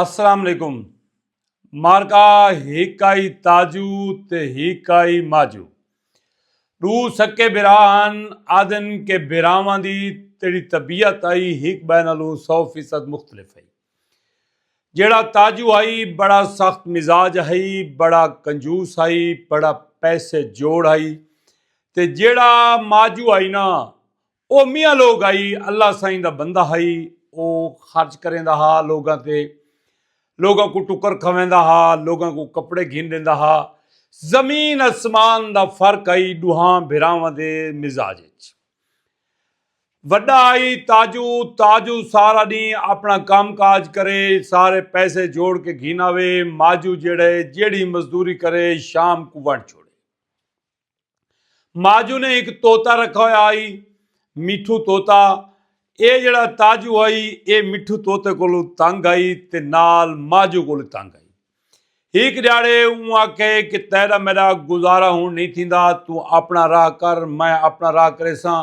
अस्सलाम वालेकुम। मारका हिकाई ताजू ते हिकाई माजू रू सके बिरान आदन के बिरावां दी तेरी तबीयत आई हिक बैनलू 100% मुख्तलिफ है। जेड़ा ताजू आई बड़ा सख्त मिजाज है, बड़ा कंजूस आई, बड़ा पैसे जोड़ आई। ते जेड़ा माजू आई ना वो मियाँ लोग आई, अल्लाह साईं दा बंदा है, वो खर्च करेंदा हा लोगां ते, लोगों को टुकर खवेंदा हा, लोगों को कपड़े घिन देंदा हा। जमीन आसमान दा फर्क आई दुहां भिरावां दे मिजाज च। वड्डा आई ताजू, ताजू सारा दी अपना काम काज करे, सारे पैसे जोड़ के घिन आवे। माजू जेड़ी मजदूरी करे शाम को वंड छोड़े। माजू ने एक तोता रखा हुआ आई, मिठू तोता। ये जड़ा ताजू आई ये मिठू तोते को तंग आई ते नाल माजू को तंग आई। एक ध्याड़े ऊ आखे कि तेरा मेरा गुजारा हूँ नहीं थींदा, तू अपना राह कर, मैं अपना राह करे सा।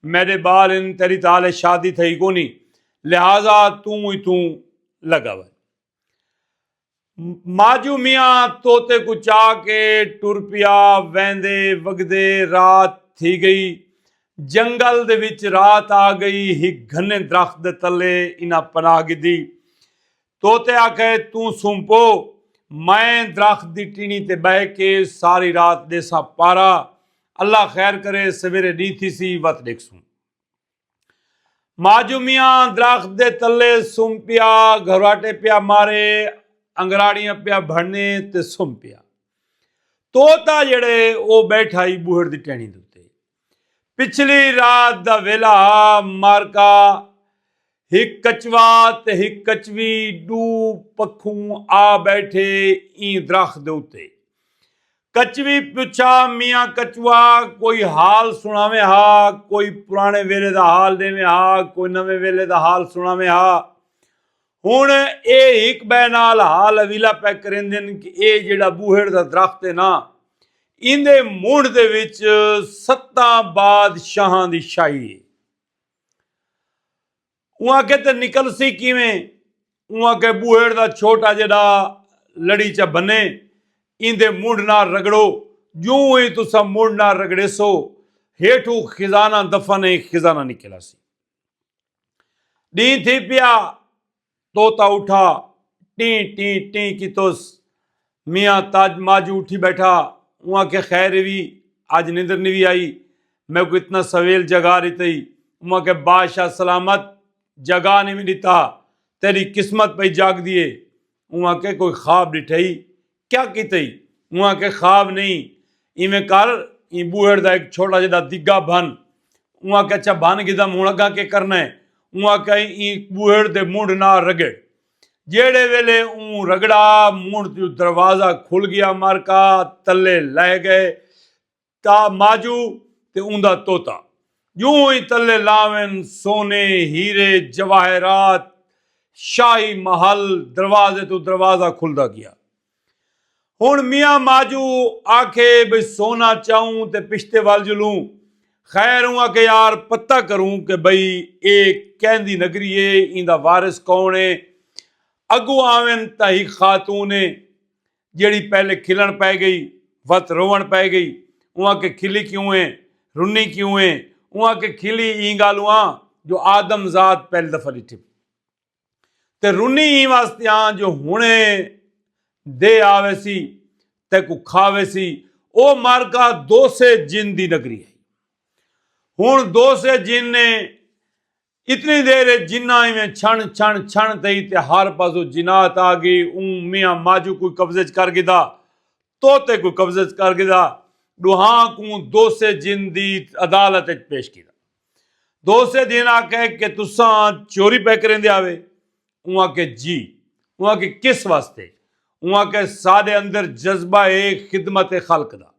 मेरे बाल इन तेरी ताले शादी थई कोनी, लिहाजा तू लगा वे। माजू मियाँ तोते को चाह के टुर पिया, वेंदे वगदे रात थी गई। जंगल दे विच रात आ गई, हिक घने दरख्त दे तले इना पनाह गिदी। तोते आखे तू सुंपो, मैं दरख्त दी टीनी ते बह के सारी रात देसा पारा, अल्लाह खैर करे सवेरे नी थी सी वत देखसूं। माजू मियाँ दरख्त दे तले सुम पिया, घरवाटे पिया मारे, अंगराड़ियां पिया भरने ते सुम पिया। तोता जेड़े वो बैठा ही बूहड़ दी टहनी दे। पिछली रात दा वेला मारका हिक कचवा ते हिक कचवी दू पखों आ बैठे ई दरख्त दे उत्ते। कचवी पूछा मियाँ कचवा कोई हाल सुनावे हा, कोई पुराने वेले दा हाल देवे हा, कोई नवे वेले दा हाल सुनावे हा। हुण ए हिक बै नाल हाल अवीला पै करेंदे कि ए जेड़ा बूहड़ दा दरख्त है ना, इंदे मुंड दे विच 7 बादशाहां दी शाही है। उहाँ के ते निकल सी किवें, उहाँ के बूहड़ दा छोटा जेड़ा लड़ी च बने, इंदे मुंड ना रगड़ो, जूं ही तुसा मुंड ना रगड़ेसो हेठू खिजाना दफन है, खिजाना निकला सी। डी थी पिया, तोता उठा, टी टी टी की तोस। मियाँ ताज माजू उठी बैठा, वहाँ के खैर भी आज नींदर नहीं भी आई, मैं को इतना सवेल जगा रही थी। वहाँ के बादशाह सलामत जगा नहीं मिली था, तेरी किस्मत पे जाग दिए। वहाँ के कोई ख्वाब डिठाई क्या की थी, वहाँ के ख्वाब नहीं, इवें कर ई बूहड़ दा एक छोटा जिहा दिग्गा बन। वहाँ के अच्छा बन गिदा मुँह लगा के करना है। वहाँ के ई बूहड़ दे मुंड ना रगड़। जेड़े वेले ऊं रगड़ा मुंड जो दरवाजा खुल गया, मारका तले लह गए ता माजू ते उंदा तोता। यूं ही तले लावन सोने हीरे जवाहरात, शाही महल, दरवाजे तो दरवाजा खुलदा गया। हुण मियाँ माजू आखे बई सोना चाहूं ते पिछते वाल जुलूं। खैर हुआ के यार पता करूं कि बई एक कहंदी नगरी है, इंदा वारिस कौन है। अगू आवन तही खातून ने जेड़ी पहले खिलन पै गई, वत रोवन पै गई। वहाँ के खिली क्यों है, रुन्नी क्यों है। वहाँ के खिली ई गालुआ जो आदम जात पहली दफा लिठी ते रुन्नी ई वास्ते आ जो हुणे दे आवे सी ते को खावे सी। ओ मारका 2 से जिन दी नगरी है। हुण 2 से जिन ने इतनी देर जिन्ना में छण छण छण तई ते हर पासों जिनात आ गई। मियाँ माजू कोई कब्जे कर गिदा, तोते कोई कब्जे कर गिदा। दुहां को 2 से जिन दी अदालत पेश किया। 2 से जिन आके कि तुसा चोरी पै करेंदे आवे। उहाँ के जी, उहाँ के किस वास्ते, उहाँ के साडे अंदर जज्बा है खिदमत खल्क दा।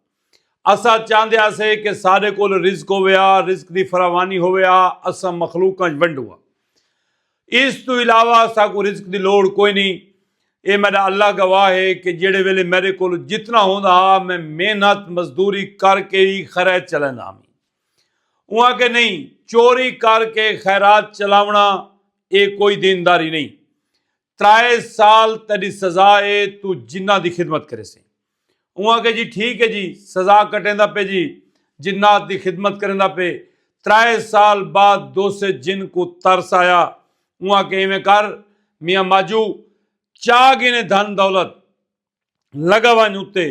असा चाहते आसे कि सारे कोल रिज्क होया, रिज्क की फरावानी होया, असा मखलूक वंड हुआ। इस तो इलावा असा को रिज्क की लोड़ कोई नहीं। ये मेरा अल्लाह गवाह है कि जेड़े वेले मेरे को जितना होंदा मैं मेहनत मजदूरी करके ही खैरात चलाना। वहाँ के नहीं, चोरी करके खैरात चलावना ये कोई दीनदारी नहीं। 3 साल तेरी सजा है, तू जिन्ना की खिदमत करे से। उहाँ के जी ठीक है जी, सजा कटेंदा पे जी, जिन्नात की खिदमत करेंदा पे। 3 साल बाद 2 से जिन को तरस आया। उहाँ के इवें कर मियाँ माजू, चाह ने धन दौलत लगा वन उत्ते,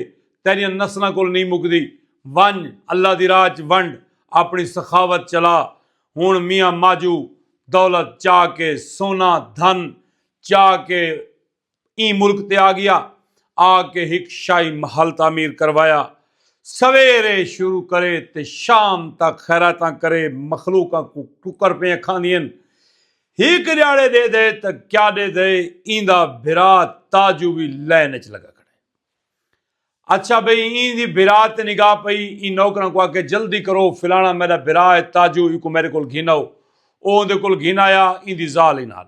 तेरिया नस्लां कोल नहीं मुकदी, वन अल्लाह दी राह च वंड, अपनी सखावत चला। हुण मियाँ माजू दौलत चाह के, सोना धन चाह के ई मुल्क ते आ गया। आके हिक शाही महल तामीर करवाया। सवेरे शुरू करे ते शाम तक खैरातां करे, मखलूकां को टुकर पे खांदियन। हिक रियाड़े दे दे तो क्या दे दे, इंदा बिरा ताजू भी लैन च लगा खड़े। अच्छा भाई, इंदी बिरा ते निगाह पई, इन नौकरां को आके जल्दी करो, फिलाना मेरा बिरा है ताजू, इको मेरे कोल घिनाओ। ओ उहदे कोल घिन आया, इंदी जाल ही नाल।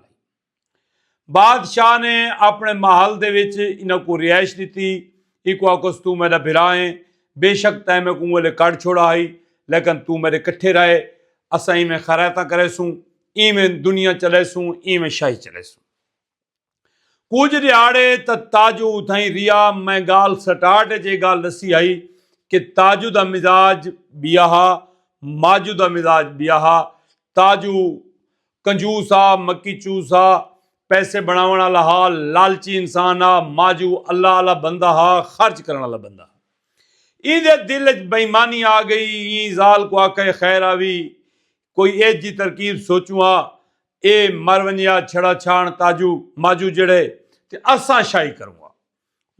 बादशाह ने अपने महल दे विच इन्हां को रिहाइश दी। इको आकोस तू मेरा बिरा है, बेशक तै मैं को वेले कड़ छोड़ा आई, लेकिन तू मेरे कट्ठे रहे, असां इवें खैरातां करेसूं, इवें दुनिया चलेसूं, इवें शाही चलेसूं। कुछ रियाड़े त ताजू उथाई रिया। मैं गाल स्टार्ट जे गाल दसी आई कि ताजू दा मिजाज बियाहा, माजू दा मिजाज बियाहा। ताजू कंजूस आ, मक्की चूस आ, पैसे बनावन वाला हा, लालची इंसान आ। माजू अल्लाह वाला बंदा हा, खर्च करने वाला बंदा। इहदे दिल च बेईमानी आ गई। ई जाल को आके खैर आवी, कोई एज जी तरकीब सोचुआ, ए मर वंजिया छड़ा छाण ताजू माजू जड़े ते असां शाही करूँगा।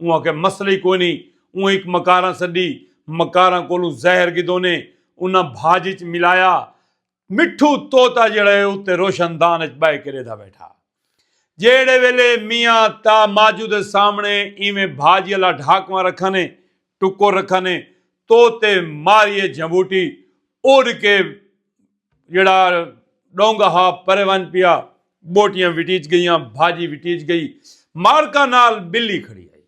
उहाँ के मसले कोई नहीं। उह एक मकारा सदी, मकारा कोलू जहर गिदोने उन्हें भाजी च मिलाया। मिठू तोता जड़े उत्ते रोशनदान च बह के रेदा बैठा। जेड़े वेले मियाँ ता माजू दे सामने इवें भाजी वाला ढाकवा रखने, टुको रखने, तोते मारिए झंबूटी उड़ के जड़ा डोंगा हा परे वन पिया। बोटियां विटीच गईयां, भाजी विटीच गई। मारका नाल बिल्ली खड़ी आई।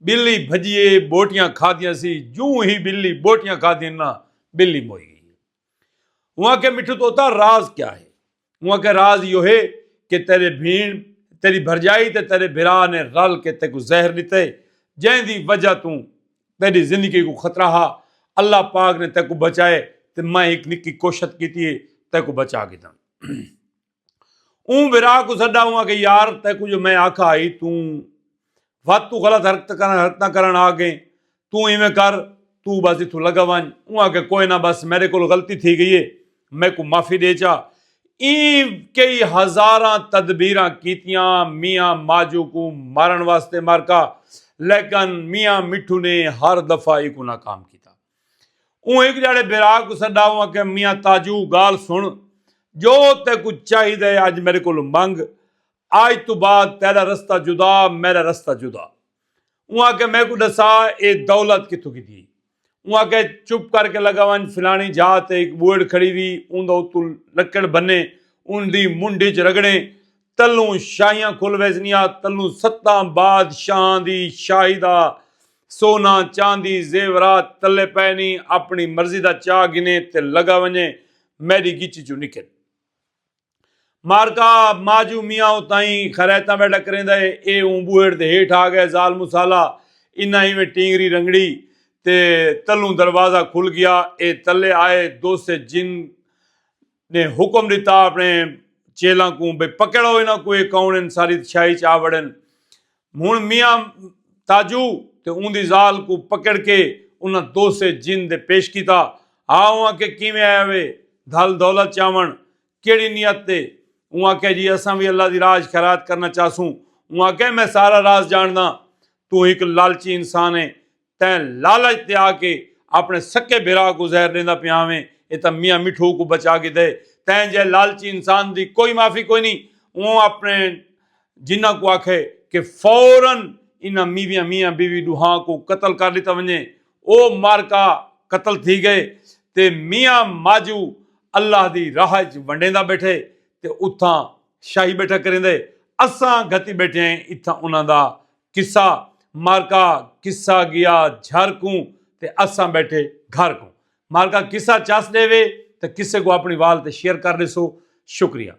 बिल्ली भजिए बोटियां खादियां सी। जूं ही बिल्ली बोटियां खादियां ना, बिल्ली मोई गई। वहां के मिठू तोता राज क्या है? वहां के राज यो है कि तेरे भीड़ तेरी भरजाई ते तेरे बिरा ने रल के तेको जहर दिते, जैंदी वजह तू तेरी जिंदगी को खतरा हा। अल्लाह पाक ने तेको बचाए ते मैं एक निक्की कोशिश की थी तेको बचा के दा। बिरा को सदा हुआ कि यार तेको जो मैं आखा आई, तू गलत हरकत करन आ गए, तू इवें कर, तू बस इथों लगा वन। उहाँ के कोई ना, बस मेरे को गलती थी गई है, मैं को माफी दे चा। कई हजारां तदबीरां कीतियां मियाँ माजू को मारन वास्ते मारका, लेकिन मियाँ मिठू ने हर दफा एक नाकाम किया। एक जाड़े बिरा को सदा हुआ कि मियाँ ताजू गाल सुन, जो ते कुछ चाहिए अज मेरे को मंग, आज तो बाद तेरा रास्ता जुदा, मेरा रास्ता जुदा। वहां के मैं को दसा ये दौलत कितों की थी। वहां के चुप करके लगा वन, फिलानी जात एक बूढ़ खड़ी हुई, उनका उत्तू लकड़ बने, उनकी मुंडी च रगड़े, तलू शाहियां खुल वैसनिया, तलू 7 बादशाह दी शाही दा सोना चांदी जेवरात तले पैनी, अपनी मर्जी दा चाह गिने ते लगा वने मेरी गिची चू निकल। मारका माजू मियाँ उताई खरैता बैठा करेंदा है। ए बूहेड़ दे हेठ आ गए जाल मुसाला, इन्ना ही में टींगरी रंगड़ी ते तलू दरवाजा खुल गया। ए तले आए। 2 से जिन ने हुक्म दिता अपने चेला को, भाई पकड़ो इन्हों को, कौन इन सारी शाही च आ वड़न। हुण मियाँ ताजू ते उनकी जाल को पकड़ के उन्हें 2 से जिन दे पेश किया। हाँ के किवें आया वे धल दौलत चावण, केड़ी नियत ते? उहाँ के जी असां भी अल्लाह दी राज खैरात करना चाहसूं। उहाँ के मैं सारा राज जानदा, तू एक लालची इंसान है, तैं लालच ते आके अपने सके बिरा को जहर देंदा पियावें। ये तो मियाँ मिठू को बचा के दे। तैं जे लालची इंसान दी कोई माफी कोई नहीं। वो अपने जिन्ना को आखे कि फौरन इन्हां मियाँ बीवी दुहा को कत्ल कर दिता वने। ओ मारका कत्ल थी गए ते मियाँ माजू अल्लाह दी राह च वंडेंदा बैठे ते उथा शाही बैठा करेंदे। असां गति बैठे हैं इथा उन्हां दा किस्सा। मारका किस्सा गया झर को ते असां बैठे घर को। मारका किस्सा चस देवे तो किसे को अपनी वाल ते शेयर कर दसो। शुक्रिया।